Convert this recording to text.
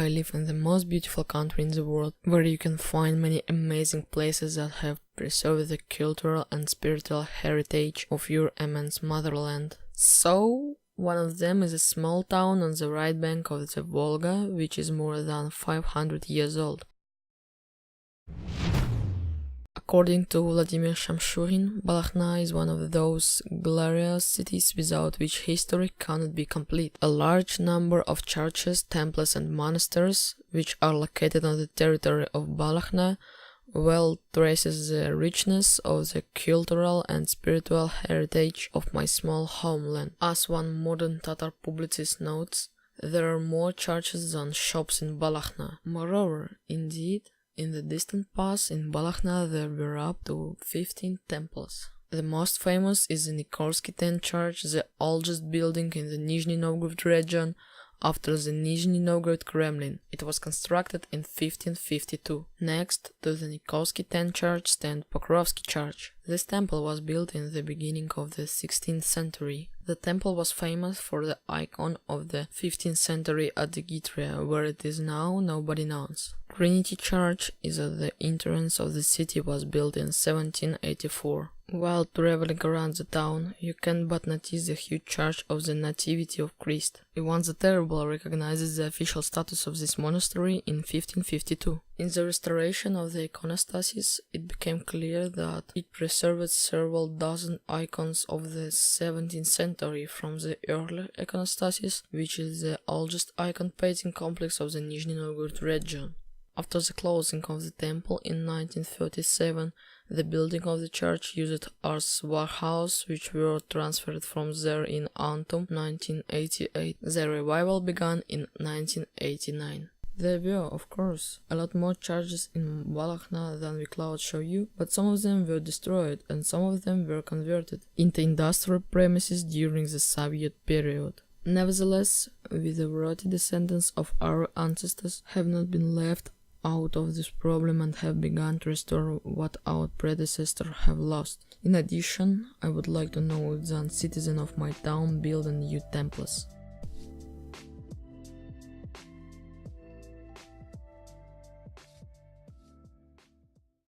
I live in the most beautiful country in the world, where you can find many amazing places that have preserved the cultural and spiritual heritage of your immense motherland. So, one of them is a small town on the right bank of the Volga, which is more than 500 years old. According to Vladimir Shamshurin, Balakhna is one of those glorious cities without which history cannot be complete. A large number of churches, temples and monasteries, which are located on the territory of Balakhna, well traces the richness of the cultural and spiritual heritage of my small homeland. As one modern Tatar publicist notes, there are more churches than shops in Balakhna. Moreover, indeed, in the distant past in Balakhna there were up to 15 temples. The most famous is the Nikolsky Ten Church, the oldest building in the Nizhny Novgorod region, after the Nizhny Novgorod Kremlin. It was constructed in 1552. Next to the Nikolsky Ten Church stands Pokrovsky Church. This temple was built in the beginning of the 16th century. The temple was famous for the icon of the 15th century at the Gitria, where it is now nobody knows. Trinity Church is at the entrance of the city, was built in 1784. While traveling around the town, you can but notice the huge church of the Nativity of Christ. Ivan the Terrible recognizes the official status of this monastery in 1552. In the restoration of the iconostasis, it became clear that it preserved several dozen icons of the 17th century from the early iconostasis, which is the oldest icon painting complex of the Nizhny Novgorod region. After the closing of the temple in 1937, the building of the church used as warehouse, which were transferred from there in autumn 1988. The revival began in 1989. There were, of course, a lot more churches in Balakhna than we could show you, but some of them were destroyed and some of them were converted into industrial premises during the Soviet period. Nevertheless, we, the worthy descendants of our ancestors, have not been left out of this problem and have begun to restore what our predecessors have lost. In addition, I would like to know that citizens of my town build new temples.